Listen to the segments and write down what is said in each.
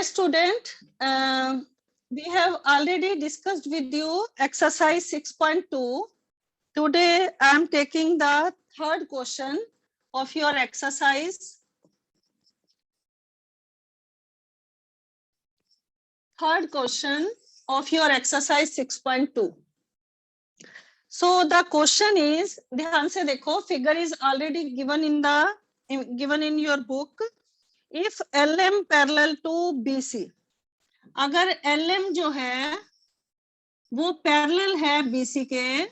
student, we have already discussed with you exercise 6.2. Today I am taking the third question of your exercise. Third question of your exercise 6.2. So the question is, ध्यान से देखो, figure is already given in your book. If LM parallel to BC, अगर LM जो है वो parallel है BC के,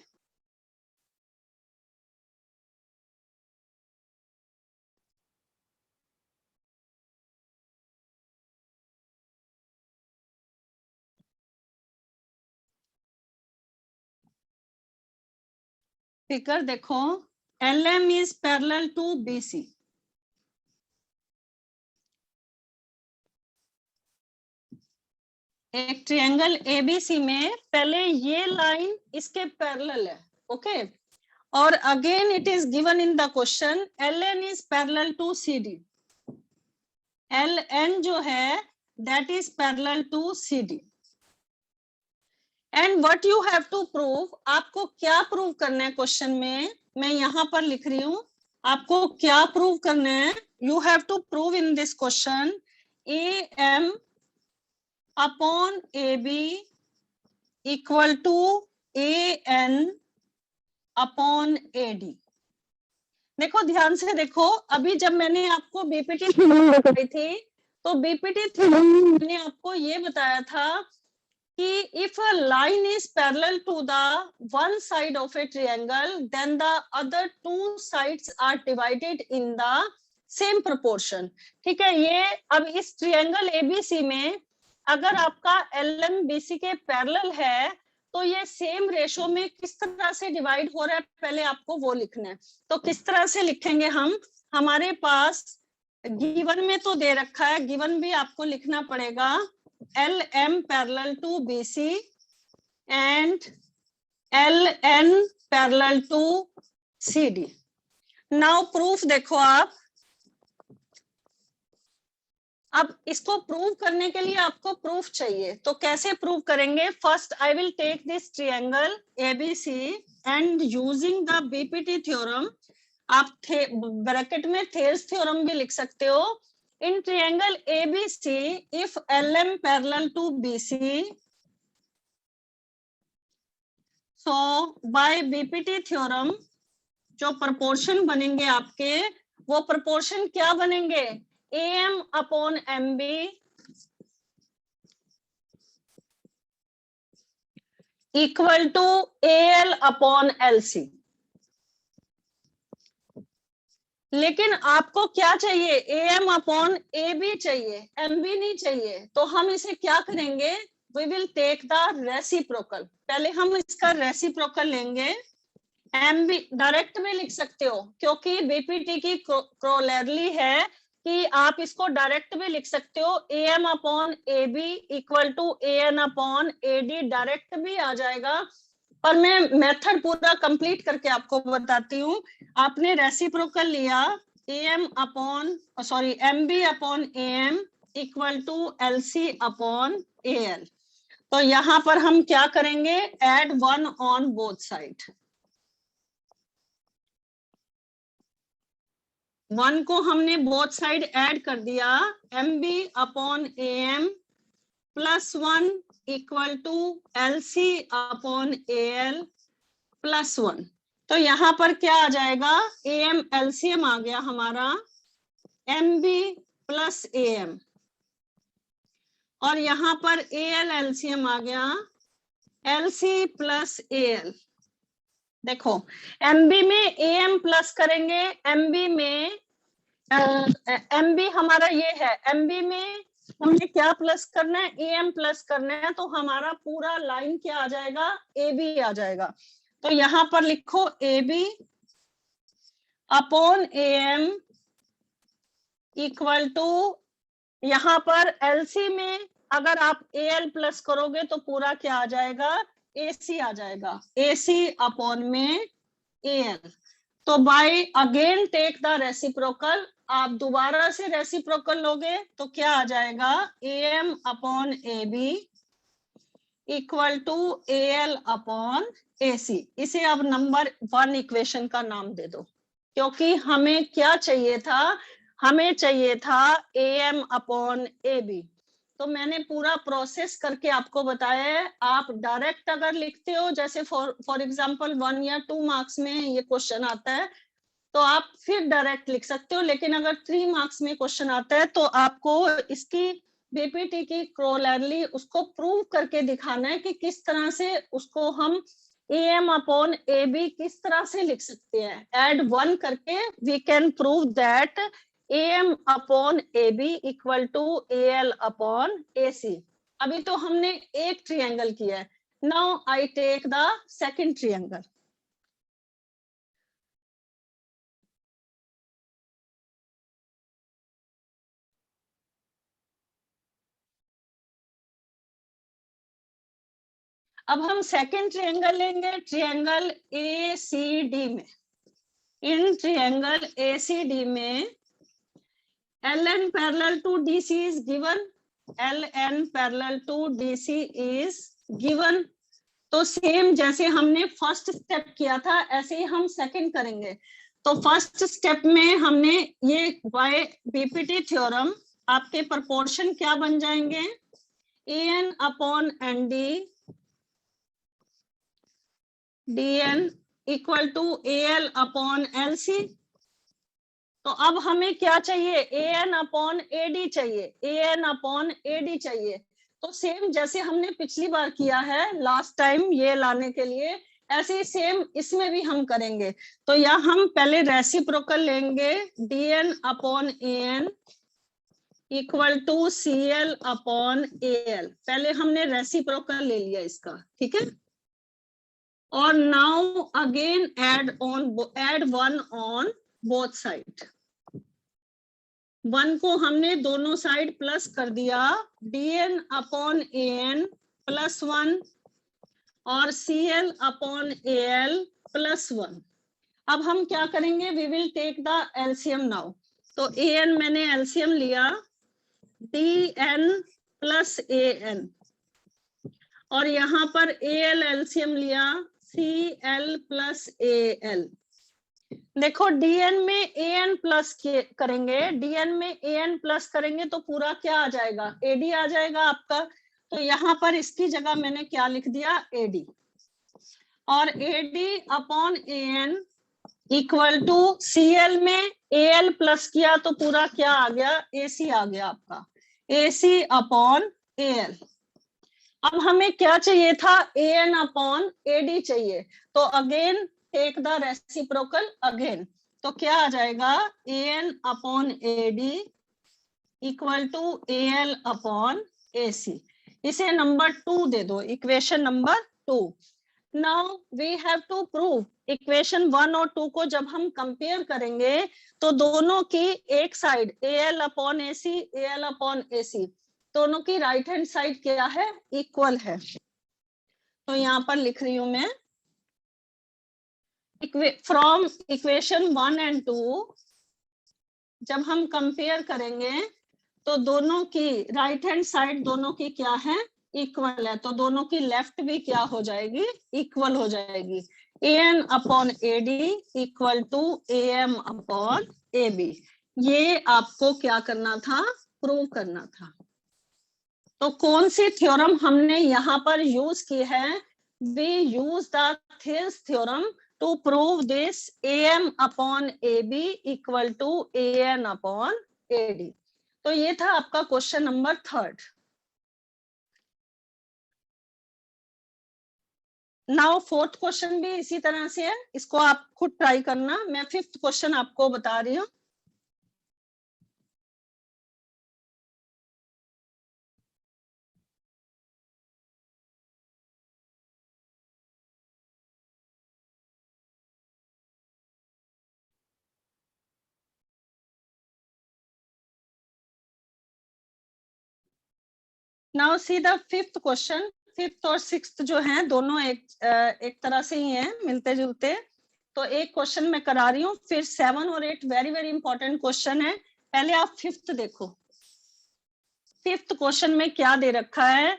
figure देखो, LM is parallel to BC. एक ट्रायंगल ABC में पहले ये लाइन इसके पैरेलल है, ओके, और again it is given in the question LN is parallel to CD. LN जो है that is parallel to CD. And what you have to prove, आपको क्या प्रूव करना है क्वेश्चन में, मैं यहां पर लिख रही हूं, आपको क्या प्रूव करना है. You have to prove in this question AM upon AB equal to AN upon AD. देखो ध्यान से देखो, अभी जब मैंने आपको BPT थ्योरम बताई थी तो BPT थ्योरम में मैंने आपको ये बताया था कि if a line is parallel to the one side of a triangle, then the other two sides are divided in the same proportion. ठीक है, ये अब इस ट्रायंगल ABC में अगर आपका LM BC के पैरेलल है तो ये सेम रेशो में किस तरह से डिवाइड हो रहा है, पहले आपको वो लिखना है. तो किस तरह से लिखेंगे हम, हमारे पास गिवन में तो दे रखा है, गिवन भी आपको लिखना पड़ेगा, LM parallel to BC and LN parallel to CD. Now proof देखो आप, अब इसको प्रूव करने के लिए आपको प्रूफ चाहिए, तो कैसे प्रूव करेंगे. First I will take this triangle ABC and using the BPT theorem, आप ब्रैकेट में थेल्स थ्योरम भी लिख सकते हो. In triangle ABC, if LM parallel to BC, so by BPT theorem जो proportion बनेंगे आपके, वो proportion क्या बनेंगे, AM upon MB equal to AL upon LC. लेकिन आपको क्या चाहिए, AM अपॉन AB चाहिए, MB नहीं चाहिए. तो हम इसे क्या करेंगे, we will take the reciprocal. पहले हम इसका रेसिप्रोकल लेंगे. MB डायरेक्ट में लिख सकते हो क्योंकि BPT की क्रोलरली है कि आप इसको डायरेक्ट में लिख सकते हो. AM upon AB equal to AN upon AD direct भी आ जाएगा, और मैं मेथड पूरा कंप्लीट करके आपको बताती हूँ. आपने रेसिप्रोकल लिया, AM upon MB upon AM equal to LC upon AL. तो यहाँ पर हम क्या करेंगे, एड 1 ऑन बोथ साइड. 1 को हमने बोथ साइड ऐड कर दिया, MB upon AM plus 1 equal to LC upon AL plus 1. तो यहाँ पर क्या आ जाएगा, AM LCM आ गया हमारा, MB प्लस AM, और यहाँ पर AL LCM आ गया, LC प्लस AL. देखो MB में AM प्लस करेंगे, MB में MB हमारा ये है, MB में हमने क्या प्लस करना है, AM प्लस करना है, तो हमारा पूरा लाइन क्या आ जाएगा, AB आ जाएगा. तो यहाँ पर लिखो AB upon AM equal to, यहाँ पर LC में अगर आप AL प्लस करोगे तो पूरा क्या आ जाएगा, AC आ जाएगा, AC अपॉन में AL. तो by again take the reciprocal, आप दोबारा से रेसिप्रोकल लोगे तो क्या आ जाएगा, AM upon AB equal to AL upon AC। इसे अब नंबर 1 इक्वेशन का नाम दे दो, क्योंकि हमें क्या चाहिए था, हमें चाहिए था AM अपॉन AB। तो मैंने पूरा प्रोसेस करके आपको बताया है। आप डायरेक्ट अगर लिखते हो, जैसे फॉर एग्जांपल 1 या 2 मार्क्स में ये क्वेश्चन आता है, तो आप फिर डायरेक्ट लिख सकते हो। लेकिन अगर 3 मार्क्स में क्वेश्चन आता है तो आपको इसकी बीपीटी की क्रोलरली उसको प्रूव करके दिखाना है कि किस तरह से उसको हम AM अपॉन AB किस तरह से लिख सकते हैं। एड 1 करके we can prove that AM upon AB equal to AL upon AC। अभी तो हमने एक ट्रायंगल किया है, now I take the second triangle. अब हम सेकंड ट्रायंगल लेंगे, ट्रायंगल ACD में। इन ट्रायंगल ACD में LN parallel to DC is given, LN parallel to DC is given. तो सेम जैसे हमने फर्स्ट स्टेप किया था ऐसे ही हम सेकंड करेंगे। तो फर्स्ट स्टेप में हमने ये बाय बीपीटी थ्योरम आपके प्रोपोर्शन क्या बन जाएंगे, AN upon ND DN equal to AL upon LC। तो अब हमें क्या चाहिए, AN अपॉन AD चाहिए, AN अपॉन AD चाहिए। तो सेम जैसे हमने पिछली बार किया है लास्ट टाइम ये लाने के लिए, ऐसे ही सेम इसमें भी हम करेंगे। तो यहाँ हम पहले रेसिप्रोकल लेंगे, DN upon AN equal to CL upon AL। पहले हमने रेसिप्रोकल ले लिया इसका, ठीक है। और now again add 1 on both side. 1 को हमने दोनों साइड प्लस कर दिया, DN अपॉन AN प्लस 1 और CL अपॉन AL प्लस 1। अब हम क्या करेंगे, we will take the LCM now. तो AN मैंने एलसीएम लिया, DN प्लस AN, और यहाँ पर AL एलसीएम लिया, CL प्लस AL। देखो DN में AN प्लस करेंगे, DN में AN प्लस करेंगे तो पूरा क्या आ जाएगा, AD आ जाएगा आपका। तो यहाँ पर इसकी जगह मैंने क्या लिख दिया, AD। और AD upon AN equal to CL में AL प्लस किया तो पूरा क्या आ गया, AC आ गया आपका, AC अपॉन AL। अब हमें क्या चाहिए था, AN अपॉन AD चाहिए। तो again take the reciprocal again. तो क्या आ जाएगा, AN upon AD equal to AL upon AC। इसे नंबर 2 दे दो, equation number 2। Now we have to prove equation 1 और 2 को जब हम कंपेयर करेंगे तो दोनों की एक side AL upon AC, AL upon AC, दोनों की राइट हैंड साइड क्या है, इक्वल है। तो यहाँ पर लिख रही हूं मैं, फ्रॉम इक्वेशन 1 एंड 2 जब हम कंपेयर करेंगे तो दोनों की राइट हैंड साइड दोनों की क्या है, इक्वल है। तो दोनों की लेफ्ट भी क्या हो जाएगी, इक्वल हो जाएगी। AN upon AD equal to AM upon AB। ये आपको क्या करना था, प्रूव करना था। तो कौन सी थ्योरम हमने यहाँ पर यूज की है, we use the theorems theorem to prove this AM upon AB equal to AN upon AD। तो ये था आपका question number 3। Now 4th question भी इसी तरह से है, इसको आप खुद ट्राई करना। मैं 5th क्वेश्चन आपको बता रही हूँ। Now see the 5th question. 5th और 6th जो हैं दोनों एक तरह से ही हैं, मिलते जुलते। तो एक क्वेश्चन मैं करा रही हूँ, फिर 7 और 8 वेरी वेरी इंपॉर्टेंट क्वेश्चन है। पहले आप 5th देखो। 5th क्वेश्चन में क्या दे रखा है,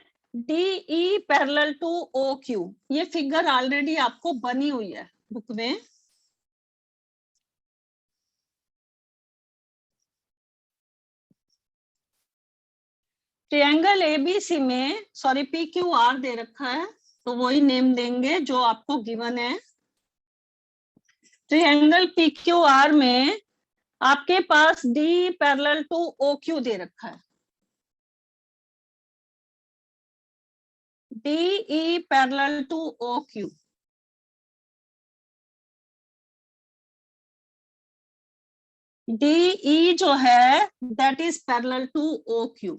DE पैरेलल टू OQ। ये फिगर ऑलरेडी आपको बनी हुई है बुक में। ट्रायंगल ABC में सॉरी PQR दे रखा है, तो वही नेम देंगे जो आपको गिवन है। ट्रायंगल PQR में आपके पास D पैरेलल टू OQ दे रखा है। DE parallel to OQ। DE जो है that is parallel to OQ।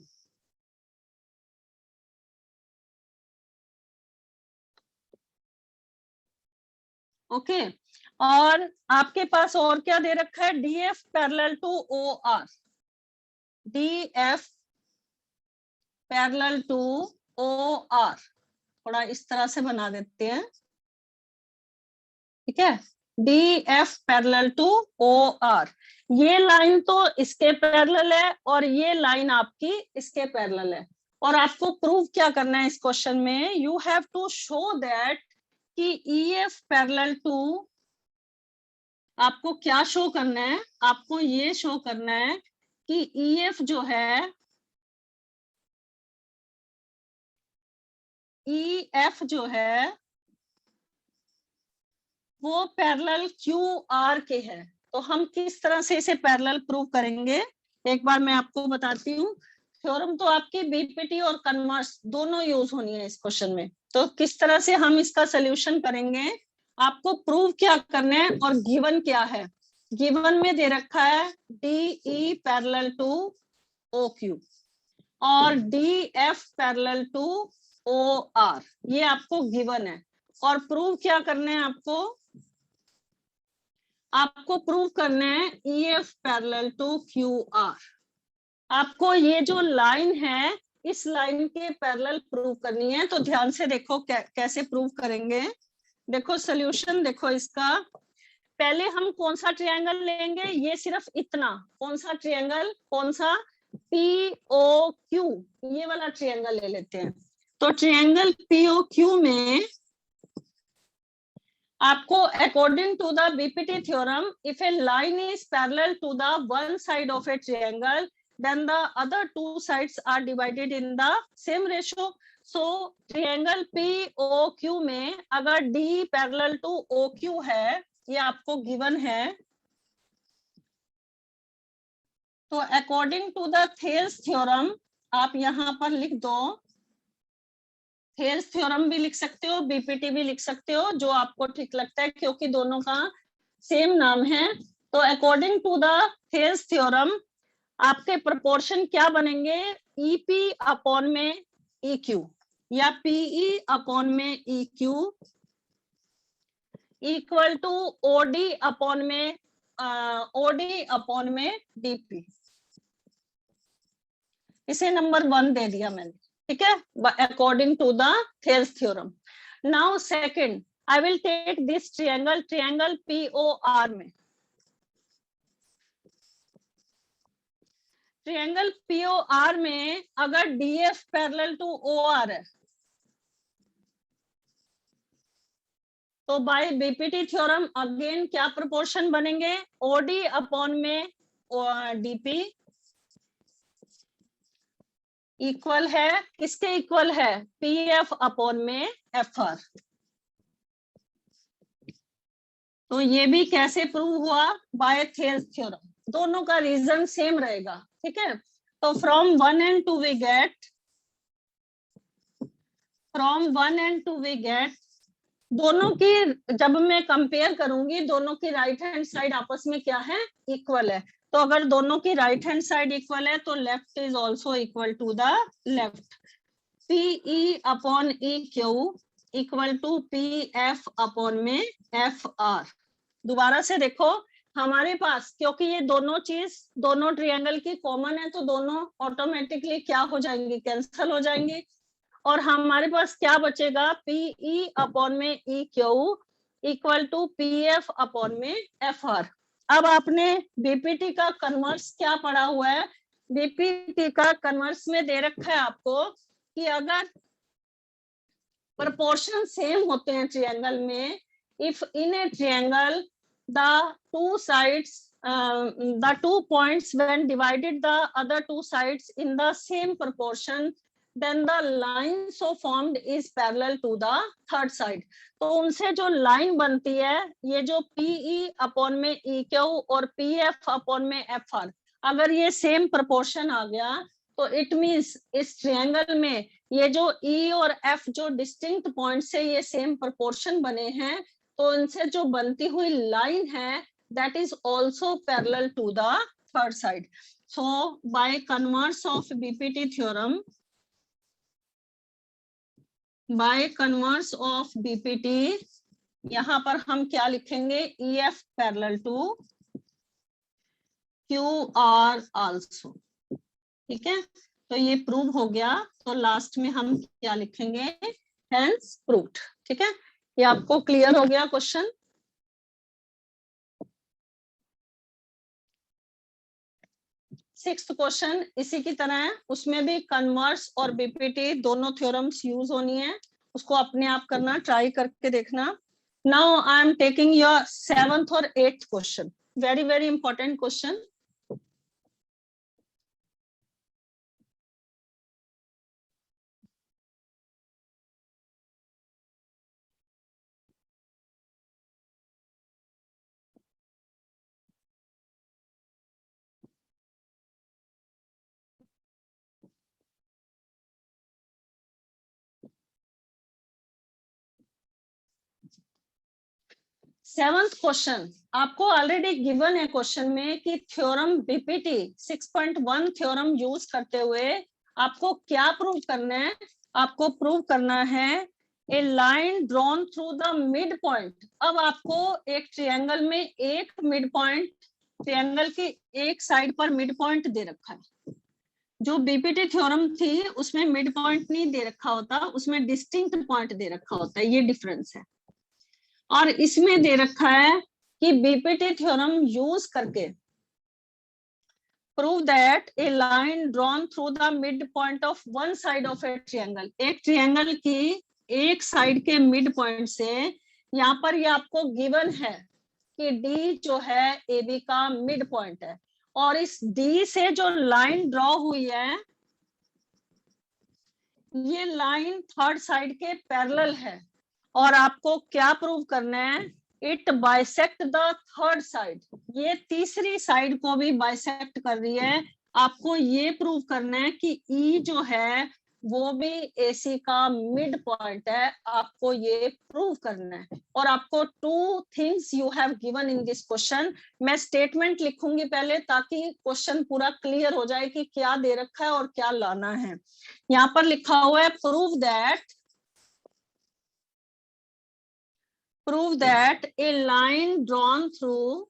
Okay, और आपके पास और क्या दे रखा है, DF parallel to OR। DF parallel to OR, थोड़ा इस तरह से बना देते हैं, ठीक है। DF पैरेलल टू OR, ये लाइन तो इसके पैरेलल है और ये लाइन आपकी इसके पैरेलल है। और आपको प्रूव क्या करना है इस क्वेश्चन में, you have to show that कि EF पैरेलल टू, आपको क्या शो करना है, आपको ये शो करना है कि EF जो है, EF जो है वो पैरेलल QR के है। तो हम किस तरह से इसे पैरेलल प्रूव करेंगे, एक बार मैं आपको बताती हूँ। थ्योरम तो आपकी बीपीटी और कन्वर्स दोनों यूज होनी है इस क्वेश्चन में। तो किस तरह से हम इसका सोल्यूशन करेंगे, आपको प्रूव क्या करना है और गिवन क्या है। गिवन में दे रखा है DE पैरेलल टू OQ और DF पैरेलल टू OR, ये आपको गिवन है। और प्रूव क्या करना है, आपको प्रूव करना है EF पैरेलल टू QR। आपको ये जो लाइन है इस लाइन के पैरेलल प्रूव करनी है। तो ध्यान से देखो कैसे प्रूव करेंगे। देखो सोल्यूशन देखो इसका, पहले हम कौन सा ट्रायंगल लेंगे, ये सिर्फ इतना, कौन सा ट्रायंगल, कौन सा, POQ, ये वाला ट्रायंगल ले लेते हैं। तो ट्रायंगल POQ में आपको according to the BPT theorem, if a line is parallel to the one side of a triangle then the other two sides are divided in the same ratio. So triangle POQ में अगर D parallel to OQ है, ये आपको given है, तो according to the Thales theorem आप यहां पर लिख दो, थेल्स थ्योरम भी लिख सकते हो, बीपीटी भी लिख सकते हो, जो आपको ठीक लगता है, क्योंकि दोनों का सेम नाम है। तो according to the Thales theorem आपके प्रोपोर्शन क्या बनेंगे, EP अपॉन में EQ या PE अपॉन में EQ equal to OD upon में OD अपॉन में DP। इसे नंबर 1 दे दिया मैंने, ठीक है, according to the Thales theorem. Now second, I will take this triangle, triangle POR में, ट्रायंगल POR में अगर DF पैरेलल टू OR है, तो बाय बीपीटी थ्योरम अगेन क्या प्रोपोर्शन बनेंगे, OD अपॉन में DP इक्वल है, किसके इक्वल है, PF अपॉन में FR। तो ये भी कैसे प्रूव हुआ, बाय थेल्स थ्योरम, दोनों का रीजन सेम रहेगा, ठीक है। तो from 1 and 2 we get, from 1 and 2 we get, दोनों की जब मैं कंपेयर करूंगी, दोनों की राइट हैंड साइड आपस में क्या है, इक्वल है। तो अगर दोनों की राइट हैंड साइड इक्वल है तो left is also equal to the left. PE upon EQ equal to PF upon में FR। दोबारा से देखो, हमारे पास क्योंकि ये दोनों चीज दोनों ट्रायंगल की कॉमन है, तो दोनों ऑटोमेटिकली क्या हो जाएंगी, कैंसिल हो जाएंगी, और हमारे पास क्या बचेगा, PE अपॉन में EQ equal to PF upon में FR। अब आपने बीपीटी का कन्वर्स क्या पढ़ा हुआ है? बीपीटी का कन्वर्स में दे रखा है आपको कि अगर प्रपोर्शन सेम होते हैं ट्रायंगल में, if in A triangle the two sides the 2 points when divided the other 2 sides in the same proportion, then the line so formed is parallel to the third side। तो उनसे जो line बनती है, ये जो PE upon में EQ और PF upon में FR, अगर ये सेम प्रोपोर्शन आ गया तो इट मींस इस ट्रायंगल में ये जो E और F जो डिस्टिंक्ट पॉइंट से ये सेम प्रोपोर्शन बने हैं, तो इनसे जो बनती हुई लाइन है that is also parallel to the third side। So by converse of BPT theorem, यहाँ पर हम क्या लिखेंगे? EF parallel to QR also। ठीक है, तो ये प्रूव हो गया। तो लास्ट में हम क्या लिखेंगे? Hence proved। ठीक है, ये आपको क्लियर हो गया क्वेश्चन? सिक्स्थ क्वेश्चन इसी की तरह है, उसमें भी कन्वर्स और बीपीटी दोनों थ्योरम्स यूज होनी है, उसको अपने आप करना, ट्राई करके देखना। Now I am taking your 7th और 8th question, very very important question. Seventh question आपको ऑलरेडी गिवन है क्वेश्चन में कि थ्योरम बीपीटी 6.1 थ्योरम यूज करते हुए आपको क्या प्रूव करना है? आपको प्रूव करना है a line drawn through the mid point. अब आपको एक ट्रायंगल में एक मिड पॉइंट, ट्रायंगल की एक साइड पर मिड पॉइंट दे रखा है। जो बीपीटी थ्योरम थी उसमें मिड पॉइंट नहीं दे रखा होता, उसमें डिस्टिंक्ट पॉइंट दे रखा होता है, ये डिफरेंस है। और इसमें दे रखा है कि बीपीटी थ्योरम यूज करके prove that A line drawn through the mid point of one side of a triangle, एक ट्रायंगल की एक साइड के मिड पॉइंट से, यहाँ पर ये आपको गिवन है कि डी जो है AB का मिड पॉइंट है, और इस डी से जो लाइन ड्रॉ हुई है ये लाइन थर्ड साइड के पैरेलल है, और आपको क्या प्रूव करना है? It bisect the third side, ये तीसरी साइड को भी बाइसेक्ट कर रही है। आपको ये प्रूव करना है कि E जो है वो भी AC का मिड पॉइंट है, आपको ये प्रूव करना है। और आपको 2 things you have given in this question. मैं स्टेटमेंट लिखूंगी पहले ताकि क्वेश्चन पूरा क्लियर हो जाए कि क्या दे रखा है और क्या लाना है। यहाँ पर लिखा हुआ है prove that a line drawn through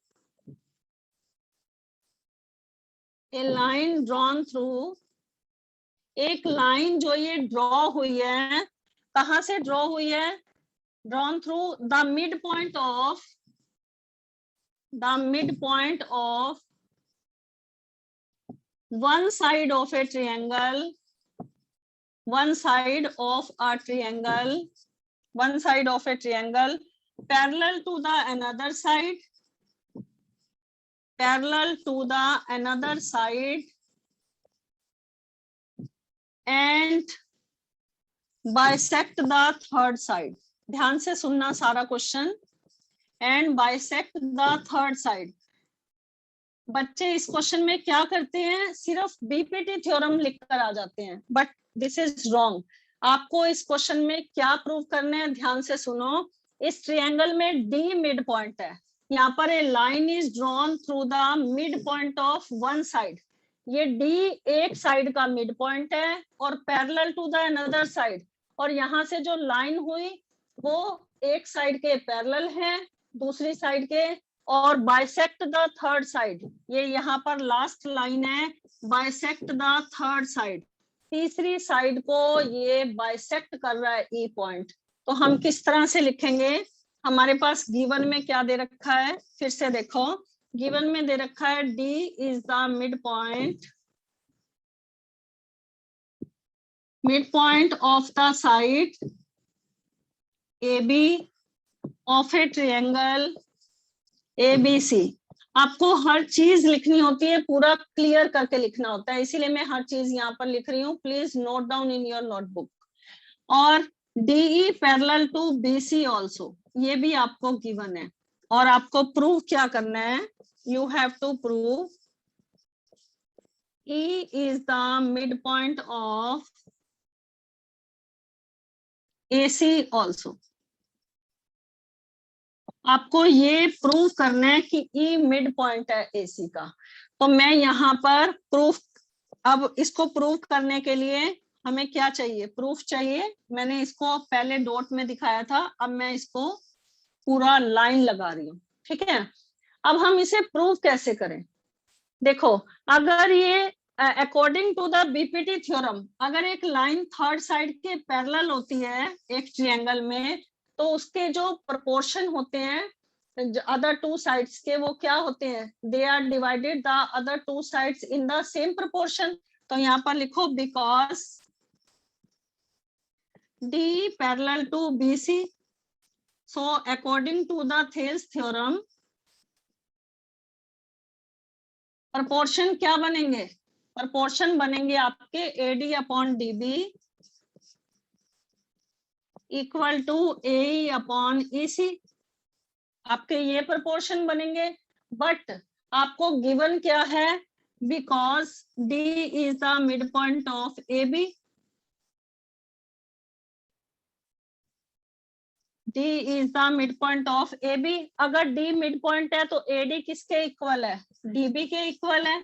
एक लाइन जो ये ड्रॉ हुई है, कहां से ड्रॉ हुई है? Drawn through the mid point of one side of a triangle, parallel to the another side and bisect the third side। ध्यान से सुनना सारा question. and bisect the third side। बच्चे इस क्वेश्चन में क्या करते हैं? सिर्फ बीपीटी थ्योरम लिखकर आ जाते हैं, बट दिस इज रॉन्ग। आपको इस क्वेश्चन में क्या प्रूव करना है? ध्यान से सुनो। इस ट्रायंगल में डी मिड पॉइंट है, यहाँ पर a line is drawn through the mid point of one side, ये डी एक साइड का मिड पॉइंट है और parallel to the another side, और यहाँ से जो लाइन हुई वो एक साइड के पैरेलल है दूसरी साइड के, और बाइसेक्ट द थर्ड साइड, ये यहाँ पर लास्ट लाइन है, बाइसेक्ट द थर्ड साइड, तीसरी साइड को ये बाइसेक्ट कर रहा है ई पॉइंट। तो हम किस तरह से लिखेंगे? हमारे पास गिवन में क्या दे रखा है, फिर से देखो, गिवन में दे रखा है D is the mid point of the side AB of a triangle ABC। आपको हर चीज लिखनी होती है, पूरा क्लियर करके लिखना होता है, इसीलिए मैं हर चीज यहाँ पर लिख रही हूँ, please note down in your notebook. और DE parallel to BC also, ये भी आपको गिवन है, और आपको प्रूव क्या करना है, you have to prove E is the midpoint of AC also। आपको ये प्रूव करना है कि E मिड पॉइंट है AC का। तो मैं यहाँ पर प्रूफ, अब इसको प्रूव करने के लिए हमें क्या चाहिए, प्रूफ चाहिए। मैंने इसको पहले डॉट में दिखाया था, अब मैं इसको पूरा लाइन लगा रही हूँ, ठीक है। अब हम इसे प्रूव कैसे करें, देखो, अगर ये according to the BPT theorem, अगर एक लाइन थर्ड साइड के पैरेलल होती है एक ट्रायंगल में, तो उसके जो प्रोपोर्शन होते हैं अदर टू साइड्स के, वो क्या होते हैं, they are divided the other two sides in the same proportion. तो यहाँ पर लिखो because D parallel to BC, so according to the Thales theorem proportion क्या बनेंगे, प्रोपोर्शन बनेंगे आपके AD upon DB equal to AE upon EC, आपके ये प्रोपोर्शन बनेंगे। बट आपको गिवन क्या है, because D is the mid point of AB, D is the mid point of AB। अगर D मिड पॉइंट है तो AD किसके इक्वल है, DB के इक्वल है।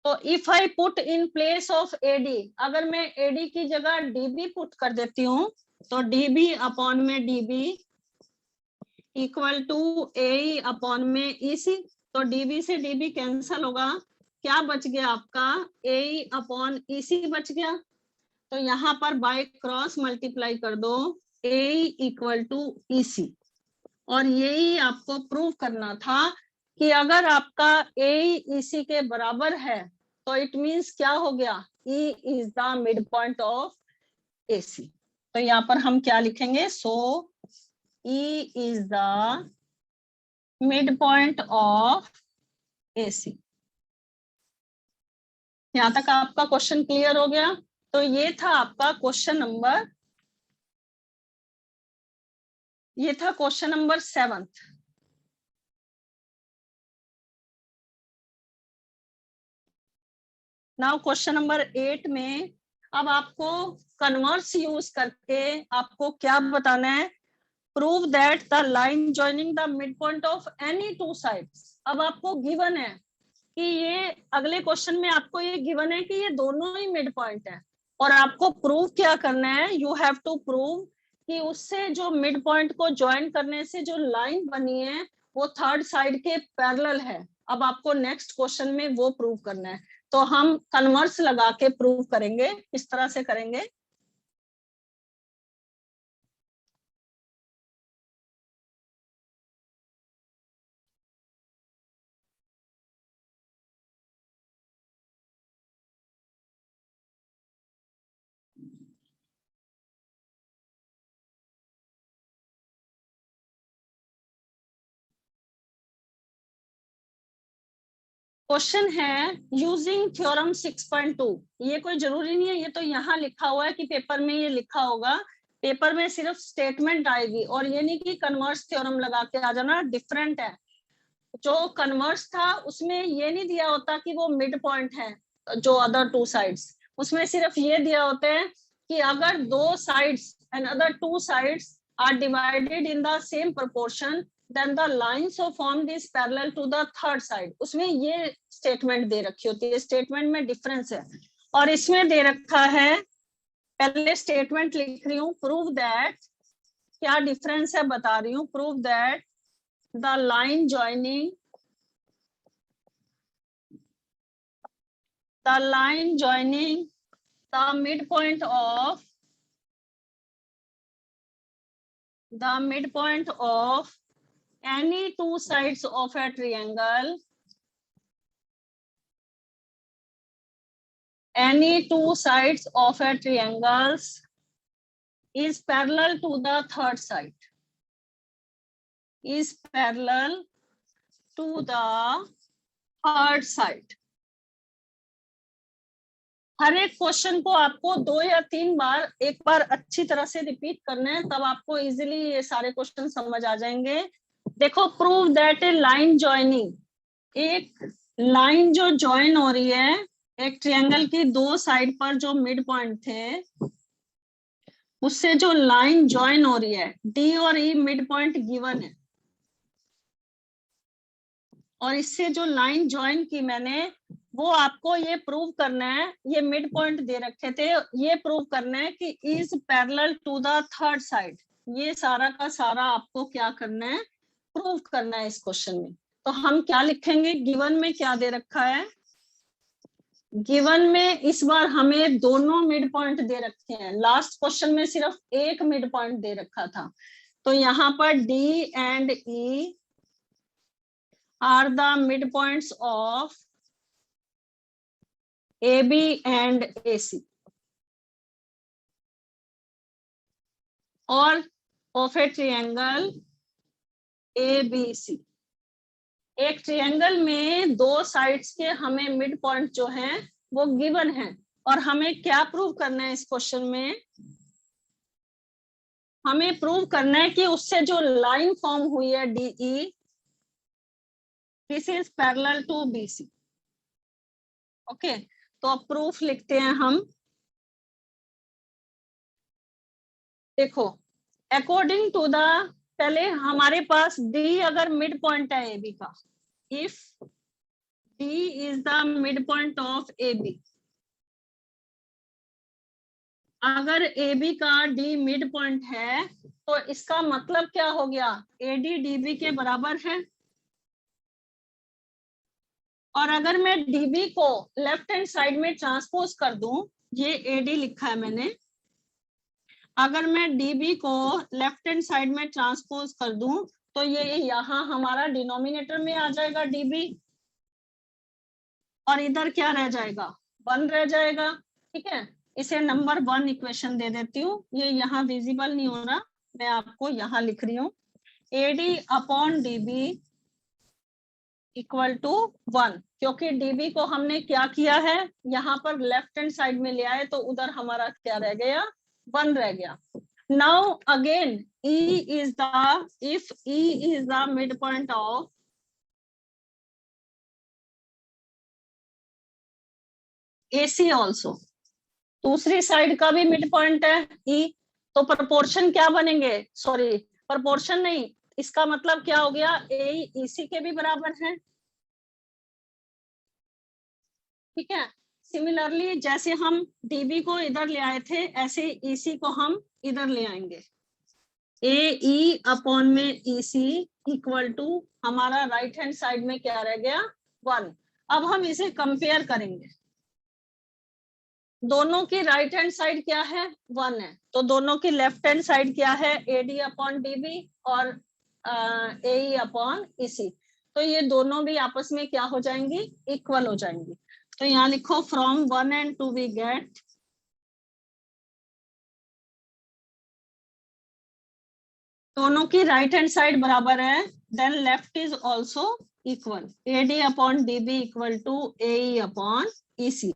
तो if I put in place of AD, अगर मैं AD की जगह DB पुट कर देती हूँ, तो DB अपॉन में DB equal to AE upon में EC। तो DB से DB कैंसल होगा, क्या बच गया आपका, AE अपॉन EC बच गया। तो यहाँ पर बाय क्रॉस मल्टीप्लाई कर दो, AE इक्वल टू EC। और यही आपको प्रूव करना था कि अगर आपका AE EC के बराबर है तो इट मींस क्या हो गया, E is the mid point of AC। तो यहाँ पर हम क्या लिखेंगे, सो E is the midpoint of AC। यहां तक आपका क्वेश्चन क्लियर हो गया। तो ये था आपका क्वेश्चन नंबर, ये था question number 7। Now question number 8 में अब आपको कन्वर्स यूज करके आपको क्या बताना है, prove that the line joining the mid point of any two sides. अब आपको गिवन है कि ये, अगले क्वेश्चन में आपको ये गिवन है कि ये दोनों ही मिड पॉइंट है, और आपको प्रूव क्या करना है, यू हैव टू प्रूव कि उससे जो मिड पॉइंट को ज्वाइन करने से जो लाइन बनी है वो थर्ड साइड के पैरेलल है। अब आपको नेक्स्ट क्वेश्चन में वो प्रूव करना है, तो हम कन्वर्स लगा के प्रूव करेंगे, इस तरह से करेंगे। क्वेश्चन है यूजिंग थ्योरम 6.2। ये कोई जरूरी नहीं है, ये तो यहाँ लिखा हुआ है कि पेपर में ये लिखा होगा, पेपर में सिर्फ स्टेटमेंट आएगी, और ये नहीं कि कन्वर्स थ्योरम लगा के आ जाना, डिफरेंट है। जो कन्वर्स था उसमें ये नहीं दिया होता कि वो मिड पॉइंट है जो अदर टू साइड्स, उसमें सिर्फ ये दिया होता है कि अगर दो sides and other two sides are divided in the same proportion then the lines of formed is parallel to the third side। उसमें ये स्टेटमेंट दे रखी होती है, स्टेटमेंट में डिफरेंस है। और इसमें दे रखा है, पहले स्टेटमेंट लिख रही हूँ, प्रूव दैट, क्या डिफरेंस है बता रही हूँ, prove that the line joining the midpoint of the midpoint of any two sides of a triangle, any two sides of a triangle is parallel to the third side, is parallel to the third side. हर एक question को आपको 2 या 3 बार एक बार अच्छी तरह से repeat करना है, तब आपको इजीली ये सारे क्वेश्चन समझ आ जाएंगे। देखो, prove that A line joining, एक लाइन जो ज्वाइन हो रही है एक ट्रायंगल की दो साइड पर, जो मिड पॉइंट थे उससे जो लाइन ज्वाइन हो रही है, डी और ई मिड पॉइंट गिवन है, और इससे जो लाइन ज्वाइन की मैंने, वो आपको ये प्रूव करना है, ये मिड पॉइंट दे रखे थे, ये प्रूव करना है कि is parallel to the third side. ये सारा का सारा आपको क्या करना है, प्रूव करना है इस क्वेश्चन में। तो हम क्या लिखेंगे, गिवन में क्या दे रखा है, गिवन में इस बार हमें दोनों मिड पॉइंट दे रखे हैं, लास्ट क्वेश्चन में सिर्फ एक मिड पॉइंट दे रखा था। तो यहाँ पर D and E are the midpoints of AB and AC, or of a triangle ABC। एक ट्रायंगल में दो साइड्स के हमें मिड पॉइंट जो हैं वो गिवन है, और हमें क्या प्रूव करना है इस क्वेश्चन में, हमें प्रूव करना है कि उससे जो लाइन फॉर्म हुई है DE, this is parallel to BC। Okay, तो अब प्रूफ लिखते हैं हम। देखो, अकॉर्डिंग टू द, पहले हमारे पास D अगर मिड पॉइंट है AB का, if D is the mid point of AB, अगर AB का D मिड पॉइंट है तो इसका मतलब क्या हो गया, AD DB के बराबर है। और अगर मैं DB को लेफ्ट हैंड साइड में ट्रांसपोज कर दूं, ये AD लिखा है मैंने, अगर मैं DB को लेफ्ट हैंड साइड में ट्रांसपोज कर दूं तो ये यहाँ हमारा डिनोमिनेटर में आ जाएगा DB, और इधर क्या रह जाएगा, 1 रह जाएगा। ठीक है, इसे नंबर 1 इक्वेशन दे देती हूँ, ये यहाँ विजिबल नहीं हो रहा, मैं आपको यहाँ लिख रही हूँ, AD upon DB equal to 1, क्योंकि DB को हमने क्या किया है, यहाँ पर लेफ्ट हैंड साइड में ले आए तो उधर हमारा क्या रह गया, 1 रह गया। Now again E is the, if E is the midpoint of AC also, दूसरी साइड का भी मिड पॉइंट है E, तो प्रोपोर्शन क्या बनेंगे, सॉरी प्रोपोर्शन नहीं, इसका मतलब क्या हो गया, A EC के भी बराबर है। ठीक है, सिमिलरली जैसे हम DB को इधर ले आए थे, ऐसे EC को हम इधर ले आएंगे, AE अपॉन में EC इक्वल टू हमारा राइट हैंड साइड में क्या रह गया, 1। अब हम इसे कंपेयर करेंगे, दोनों की राइट हैंड साइड क्या है, 1 है, तो दोनों की लेफ्ट हैंड साइड क्या है, AD अपॉन DB और AE अपॉन EC, तो ये दोनों भी आपस में क्या हो जाएंगी, इक्वल हो जाएंगी। तो यहाँ लिखो, फ्रॉम 1 and 2 वी गेट, दोनों की राइट हैंड साइड बराबर है, then left is also equal, AD upon DB equal to AE upon EC।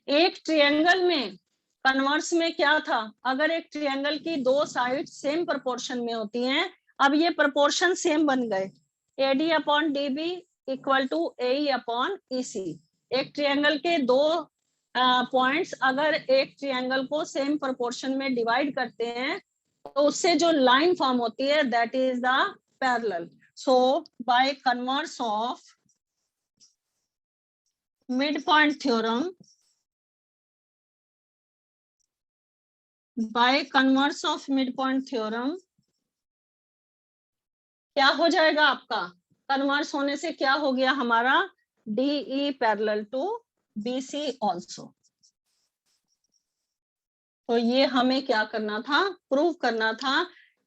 एक ट्रायंगल में कन्वर्स में क्या था, अगर एक ट्रायंगल की दो साइड सेम प्रोपोर्शन में होती हैं, अब ये प्रोपोर्शन सेम बन गए, AD upon DB equal to AE upon EC। एक ट्रायंगल के दो पॉइंट्स अगर एक ट्रायंगल को सेम प्रोपोर्शन में डिवाइड करते हैं तो उससे जो लाइन फॉर्म होती है, that is the parallel. So by converse of mid point theorem, by converse of mid point theorem क्या हो जाएगा आपका, कन्वर्स होने से क्या हो गया हमारा, DE parallel to BC also. तो ये हमें क्या करना था, प्रूव करना था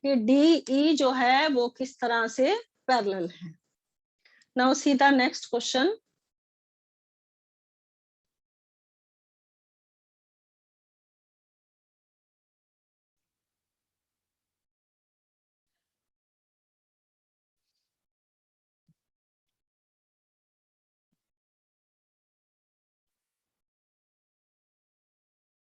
कि DE जो है वो किस तरह से पैरेलल है। Now see the next question.